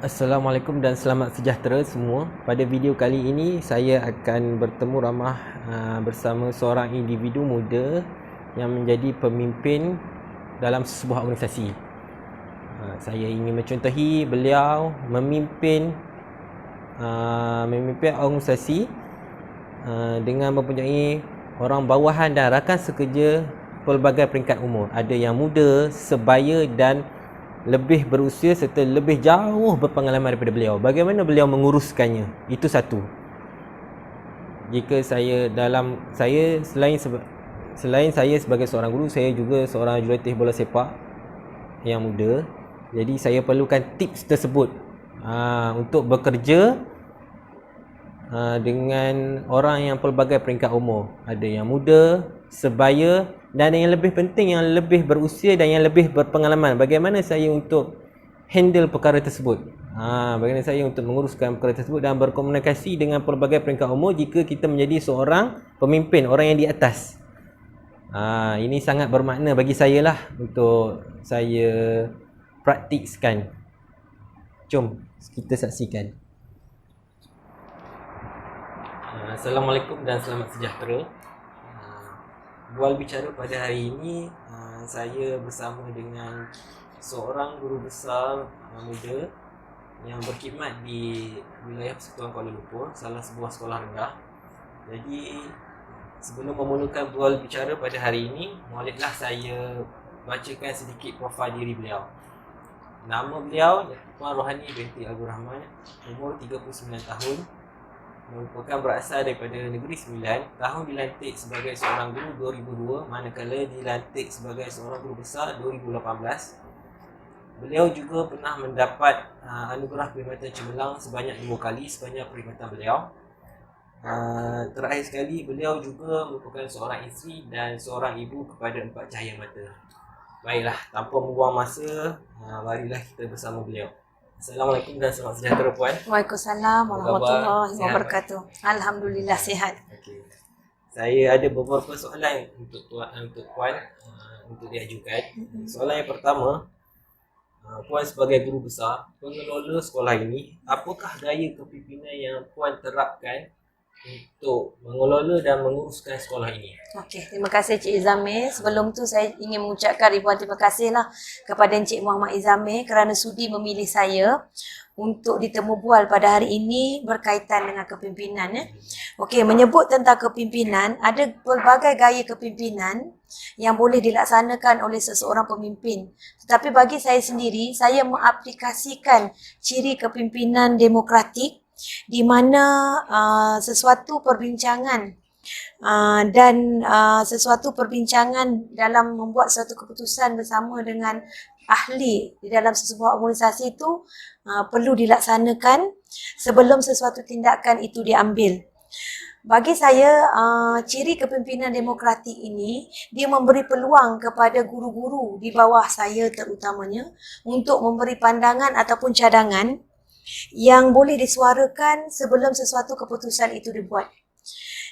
Assalamualaikum dan selamat sejahtera semua. Pada video kali ini saya akan bertemu ramah bersama seorang individu muda yang menjadi pemimpin dalam sebuah organisasi. Saya ingin mencontohi beliau memimpin organisasi dengan mempunyai orang bawahan dan rakan sekerja pelbagai peringkat umur. Ada yang muda, sebaya dan lebih berusia serta lebih jauh berpengalaman daripada beliau. Bagaimana beliau menguruskannya? Itu satu. Jika selain saya sebagai seorang guru, saya juga seorang jurulatih bola sepak yang muda. Jadi saya perlukan tips tersebut untuk bekerja dengan orang yang pelbagai peringkat umur. Ada yang muda, sebaya dan yang lebih penting, yang lebih berusia dan yang lebih berpengalaman. Bagaimana saya untuk handle perkara tersebut? Bagaimana saya untuk menguruskan perkara tersebut dan berkomunikasi dengan pelbagai peringkat umur jika kita menjadi seorang pemimpin, orang yang di atas. Ini sangat bermakna bagi saya lah untuk saya praktikkan. Jom kita saksikan. Assalamualaikum dan selamat sejahtera. Bual bicara pada hari ini, saya bersama dengan seorang guru besar muda yang berkhidmat di wilayah Persekutuan Kuala Lumpur, salah sebuah sekolah rendah. Jadi sebelum memulakan bual bicara pada hari ini, bolehlah saya bacakan sedikit profil diri beliau. Nama beliau Puan Rohani binti Abdul Rahman, umur 39 tahun, merupakan berasal daripada Negeri Sembilan. Tahun dilantik sebagai seorang guru 2002, manakala dilantik sebagai seorang guru besar 2018. Beliau juga pernah mendapat anugerah perkhidmatan cemerlang sebanyak 2 kali sepanjang perkhidmatan beliau. Terakhir sekali, beliau juga merupakan seorang isteri dan seorang ibu kepada 4 cahaya mata. Baiklah, tanpa membuang masa, marilah kita bersama beliau. Assalamualaikum dan selamat sejahtera Puan. Waalaikumsalam warahmatullahi wabarakatuh. Alhamdulillah sihat. Okay. Saya ada beberapa soalan untuk Puan untuk diajukan. Soalan yang pertama, Puan sebagai guru besar, pengelola sekolah ini, apakah gaya kepimpinan yang Puan terapkan untuk mengelola dan menguruskan sekolah ini? Okey, terima kasih Cik Izamir. Sebelum tu saya ingin mengucapkan ribuan terima kasihlah kepada Encik Muhammad Izamir kerana sudi memilih saya untuk ditemu bual pada hari ini berkaitan dengan kepimpinan. Okey, menyebut tentang kepimpinan, ada pelbagai gaya kepimpinan yang boleh dilaksanakan oleh seseorang pemimpin. Tetapi bagi saya sendiri, saya mengaplikasikan ciri kepimpinan demokratik di mana sesuatu perbincangan sesuatu perbincangan dalam membuat suatu keputusan bersama dengan ahli di dalam sebuah organisasi itu perlu dilaksanakan sebelum sesuatu tindakan itu diambil. Bagi saya, ciri kepimpinan demokratik ini, dia memberi peluang kepada guru-guru di bawah saya terutamanya untuk memberi pandangan ataupun cadangan yang boleh disuarakan sebelum sesuatu keputusan itu dibuat.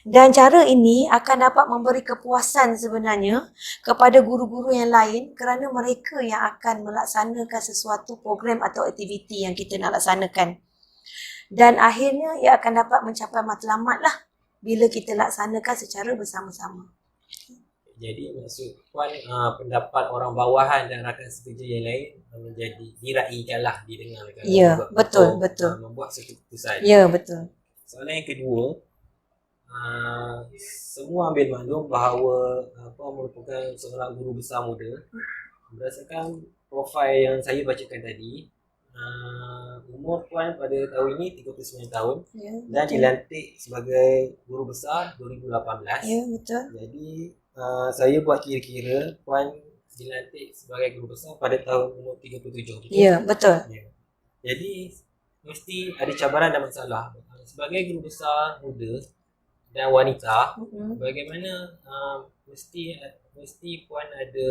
Dan cara ini akan dapat memberi kepuasan sebenarnya kepada guru-guru yang lain kerana mereka yang akan melaksanakan sesuatu program atau aktiviti yang kita nak laksanakan. Dan akhirnya ia akan dapat mencapai matlamat lah bila kita laksanakan secara bersama-sama. Jadi maksud Puan, pendapat orang bawahan dan rakan sekerja yang lain menjadi diraikanlah, didengarkan. Ya, betul. Membuat satu keputusan. Ya, betul. Soalan yang kedua, semua ambil maklum bahawa merupakan seorang guru besar muda. Berdasarkan profil yang saya bacakan tadi, umur Puan pada tahun ini 39 tahun, ya, dan dilantik sebagai guru besar 2018. Ya, betul. Jadi saya buat kira-kira Puan dilantik sebagai guru besar pada tahun umur 37. Betul? Ya, betul. Ya. Jadi mesti ada cabaran dan masalah. Sebagai guru besar muda dan wanita, bagaimana mesti Puan ada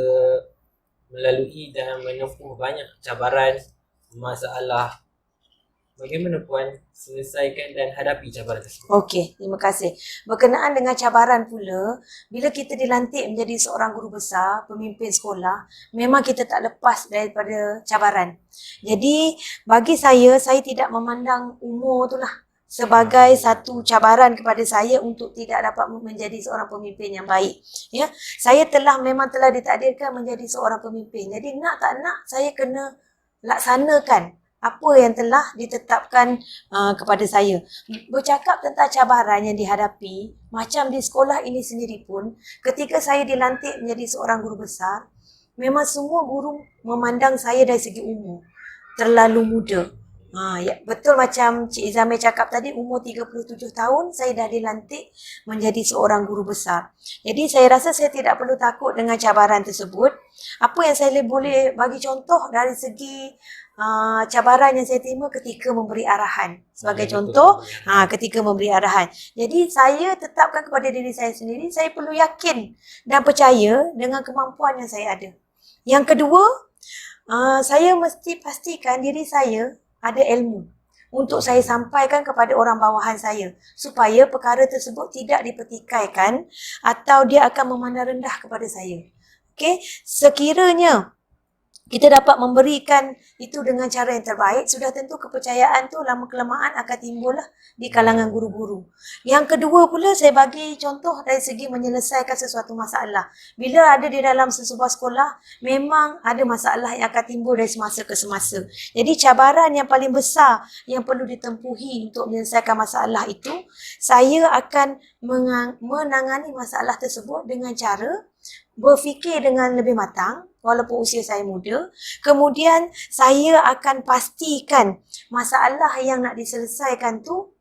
melalui dan menempuh banyak cabaran, masalah bagaimana Puan selesaikan dan hadapi cabaran tersebut? Okey, terima kasih. Berkenaan dengan cabaran pula, bila kita dilantik menjadi seorang guru besar, pemimpin sekolah, memang kita tak lepas daripada cabaran. Jadi, bagi saya tidak memandang umur tu lah sebagai satu cabaran kepada saya untuk tidak dapat menjadi seorang pemimpin yang baik. Ya, saya memang telah ditakdirkan menjadi seorang pemimpin. Jadi nak tak nak saya kena laksanakan apa yang telah ditetapkan kepada saya. Bercakap tentang cabaran yang dihadapi, macam di sekolah ini sendiri pun, ketika saya dilantik menjadi seorang guru besar, memang semua guru memandang saya dari segi umur terlalu muda. Ya, betul macam Cik Izamil cakap tadi, umur 37 tahun saya dah dilantik menjadi seorang guru besar. Jadi saya rasa saya tidak perlu takut dengan cabaran tersebut. Apa yang saya boleh bagi contoh dari segi cabaran yang saya terima ketika memberi arahan. Sebagai contoh, ketika memberi arahan. Jadi saya tetapkan kepada diri saya sendiri, saya perlu yakin dan percaya dengan kemampuan yang saya ada. Yang kedua, saya mesti pastikan diri saya ada ilmu untuk saya sampaikan kepada orang bawahan saya supaya perkara tersebut tidak dipertikaikan atau dia akan memandang rendah kepada saya. Okey, sekiranya kita dapat memberikan itu dengan cara yang terbaik, sudah tentu kepercayaan tu lama-kelamaan akan timbul lah di kalangan guru-guru. Yang kedua pula, saya bagi contoh dari segi menyelesaikan sesuatu masalah. Bila ada di dalam sesebuah sekolah, memang ada masalah yang akan timbul dari semasa ke semasa. Jadi cabaran yang paling besar yang perlu ditempuhi untuk menyelesaikan masalah itu, saya akan menangani masalah tersebut dengan cara berfikir dengan lebih matang walaupun usia saya muda. Kemudian saya akan pastikan masalah yang nak diselesaikan tu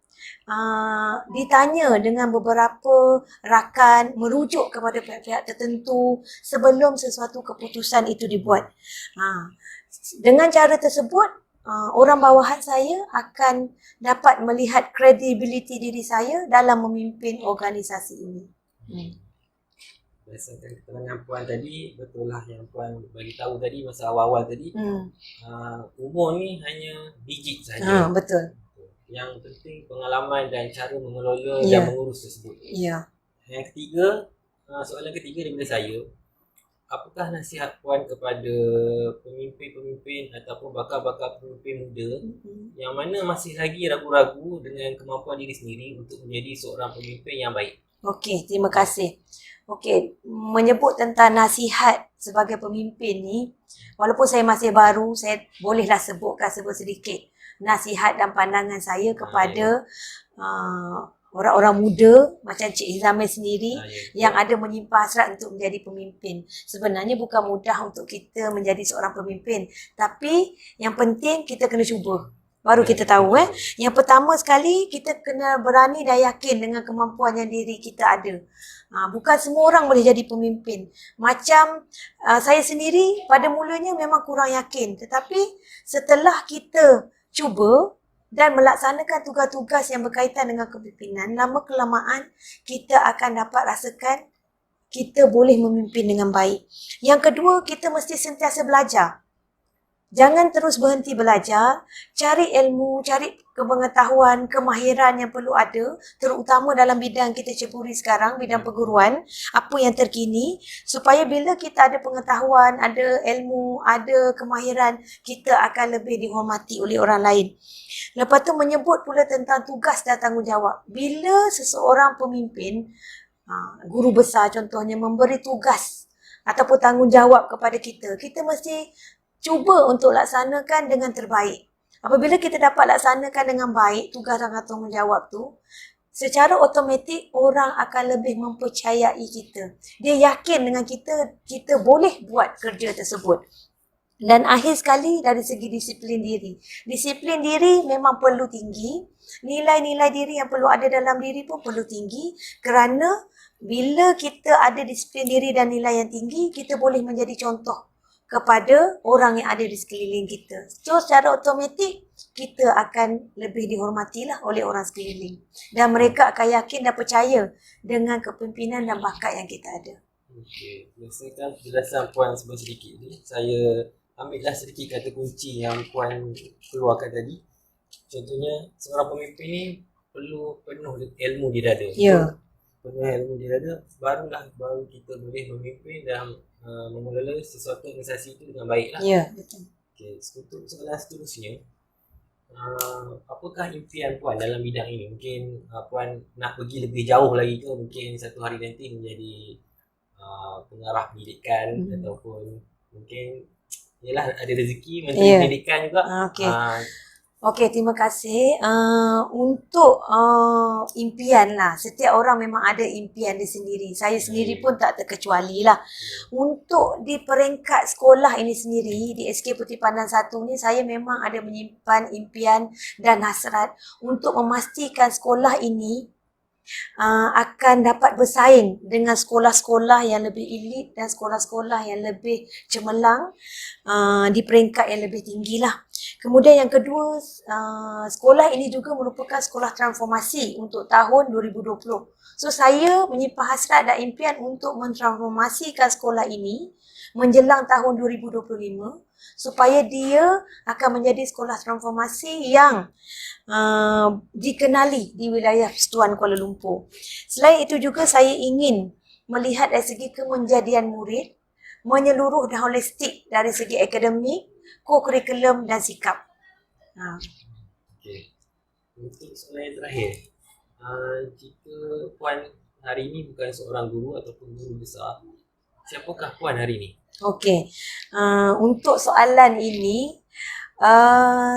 ditanya dengan beberapa rakan, merujuk kepada pihak-pihak tertentu sebelum sesuatu keputusan itu dibuat. Dengan cara tersebut, orang bawahan saya akan dapat melihat kredibiliti diri saya dalam memimpin organisasi ini. Berdasarkan keterangan Puan tadi, betul lah yang Puan bagi tahu tadi masa awal-awal tadi, umur ni hanya digit saja. Betul. Yang penting pengalaman dan cara mengelola dan mengurus tersebut. Yang ketiga, soalan ketiga daripada saya, apakah nasihat Puan kepada pemimpin-pemimpin ataupun bakal-bakal pemimpin muda yang mana masih lagi ragu-ragu dengan kemampuan diri sendiri untuk menjadi seorang pemimpin yang baik? Okey, terima kasih. Okey, menyebut tentang nasihat sebagai pemimpin ni, walaupun saya masih baru, saya bolehlah sebutkan sedikit nasihat dan pandangan saya kepada orang-orang muda macam Cik Izamil sendiri yang ada menyimpan hasrat untuk menjadi pemimpin. Sebenarnya bukan mudah untuk kita menjadi seorang pemimpin, tapi yang penting kita kena cuba. Baru kita tahu Yang pertama sekali, kita kena berani dan yakin dengan kemampuan yang diri kita ada. Bukan semua orang boleh jadi pemimpin. Macam saya sendiri pada mulanya memang kurang yakin. Tetapi setelah kita cuba dan melaksanakan tugas-tugas yang berkaitan dengan kepimpinan, lama-kelamaan kita akan dapat rasakan kita boleh memimpin dengan baik. Yang kedua, kita mesti sentiasa belajar. Jangan terus berhenti belajar, cari ilmu, cari pengetahuan, kemahiran yang perlu ada, terutama dalam bidang kita ceburi sekarang, bidang perguruan, apa yang terkini, supaya bila kita ada pengetahuan, ada ilmu, ada kemahiran, kita akan lebih dihormati oleh orang lain. Lepas tu menyebut pula tentang tugas dan tanggungjawab. Bila seseorang pemimpin, guru besar contohnya, memberi tugas ataupun tanggungjawab kepada kita, kita mesti cuba untuk laksanakan dengan terbaik. Apabila kita dapat laksanakan dengan baik tugas dan tanggungjawab tu, secara automatik orang akan lebih mempercayai kita. Dia yakin dengan kita, kita boleh buat kerja tersebut. Dan akhir sekali dari segi disiplin diri. Disiplin diri memang perlu tinggi. Nilai-nilai diri yang perlu ada dalam diri pun perlu tinggi. Kerana bila kita ada disiplin diri dan nilai yang tinggi, kita boleh menjadi contoh kepada orang yang ada di sekeliling kita. So, secara automatik, kita akan lebih dihormatilah oleh orang sekeliling. Dan mereka akan yakin dan percaya dengan kepimpinan dan bakat yang kita ada. Okey, berdasarkan penjelasan Puan sebelum sedikit ni, saya ambillah sedikit kata kunci yang Puan keluarkan tadi. Contohnya seorang pemimpin ni perlu penuh ilmu di dada. Ya. Penuh ilmu di dada, baru kita boleh memimpin dan mengelola sesuatu organisasi itu dengan baik lah. Ya, betul. Okay, untuk soalan seterusnya, apakah impian Puan dalam bidang ini? Mungkin Puan nak pergi lebih jauh lagi ke, mungkin satu hari nanti menjadi pengarah pendidikan ataupun mungkin yalah ada rezeki menteri pendidikan juga. Okey. Okey, terima kasih. Untuk impian lah, setiap orang memang ada impian dia sendiri. Saya sendiri pun tak terkecuali lah. Untuk di peringkat sekolah ini sendiri, di SK Puteri Pandan 1 ni, saya memang ada menyimpan impian dan hasrat untuk memastikan sekolah ini akan dapat bersaing dengan sekolah-sekolah yang lebih elit dan sekolah-sekolah yang lebih cemerlang di peringkat yang lebih tinggi lah. Kemudian yang kedua, sekolah ini juga merupakan sekolah transformasi untuk tahun 2020. So saya menyimpan hasrat dan impian untuk mentransformasikan sekolah ini menjelang tahun 2025 supaya dia akan menjadi sekolah transformasi yang dikenali di wilayah Persekutuan Kuala Lumpur. Selain itu juga saya ingin melihat dari segi kemenjadian murid menyeluruh dan holistik dari segi akademik, ko-kurikulum dan sikap. Okey. Untuk soalan yang terakhir, jika Puan hari ini bukan seorang guru ataupun guru besar, siapakah Puan hari ini? Okey. Untuk soalan ini,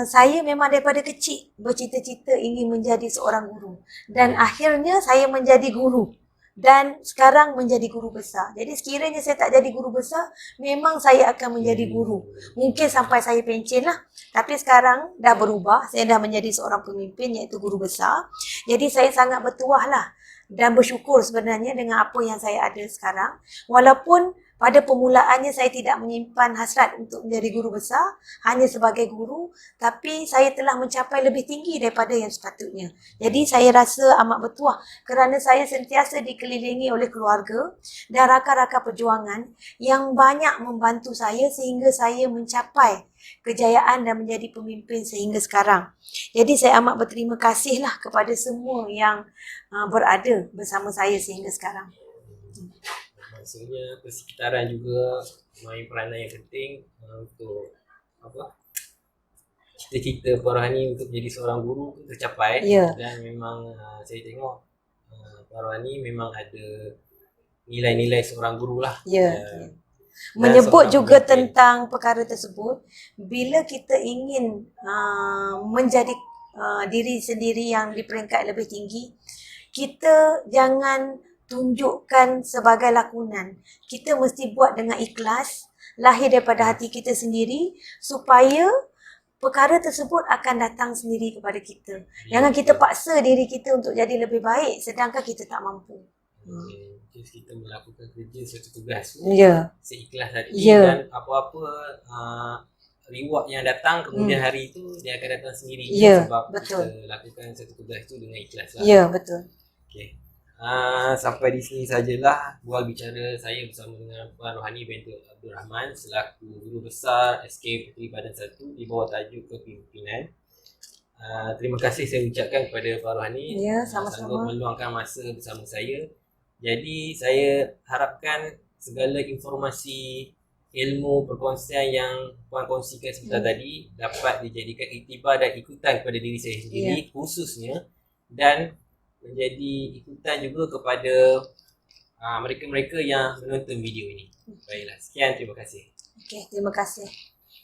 saya memang daripada kecil bercita-cita ingin menjadi seorang guru dan akhirnya saya menjadi guru dan sekarang menjadi guru besar. Jadi sekiranya saya tak jadi guru besar, memang saya akan menjadi guru. Mungkin sampai saya pencen lah. Tapi sekarang dah berubah, saya dah menjadi seorang pemimpin iaitu guru besar. Jadi saya sangat bertuah lah dan bersyukur sebenarnya dengan apa yang saya ada sekarang. Walaupun pada permulaannya saya tidak menyimpan hasrat untuk menjadi guru besar, hanya sebagai guru, tapi saya telah mencapai lebih tinggi daripada yang sepatutnya. Jadi saya rasa amat bertuah kerana saya sentiasa dikelilingi oleh keluarga dan rakan-rakan perjuangan yang banyak membantu saya sehingga saya mencapai kejayaan dan menjadi pemimpin sehingga sekarang. Jadi saya amat berterima kasih lah kepada semua yang berada bersama saya sehingga sekarang. Maksudnya persekitaran juga main peranan yang penting untuk cita-cita Puan Rohani untuk menjadi seorang guru tercapai. Dan memang saya tengok Puan Rohani memang ada nilai-nilai seorang guru lah. Menyebut juga tentang perkara tersebut, bila kita ingin menjadi diri sendiri yang di peringkat lebih tinggi, kita jangan tunjukkan sebagai lakonan. Kita mesti buat dengan ikhlas, lahir daripada hati kita sendiri supaya perkara tersebut akan datang sendiri kepada kita. Jangan kita paksa diri kita untuk jadi lebih baik sedangkan kita tak mampu. Kita melakukan kerja satu tugas seikhlas hati dan apa-apa reward yang datang kemudian hari itu dia akan datang sendiri sebab kita lakukan satu tugas itu dengan ikhlas lah. Ya, betul. Okay. Sampai di sini sajalah bual bicara saya bersama dengan Puan Rohani binti Abdul Rahman selaku Guru Besar SK Puteri Pandan 1 di bawah tajuk kepimpinan. Terima kasih saya ucapkan kepada Puan Rohani sanggup meluangkan masa bersama saya. Jadi saya harapkan segala informasi, ilmu, perkongsian yang Puan kongsikan sebentar tadi dapat dijadikan iktibar dan ikutan kepada diri saya sendiri khususnya dan menjadi ikutan juga kepada mereka-mereka yang menonton video ini. Baiklah, sekian, terima kasih. Okey, terima kasih.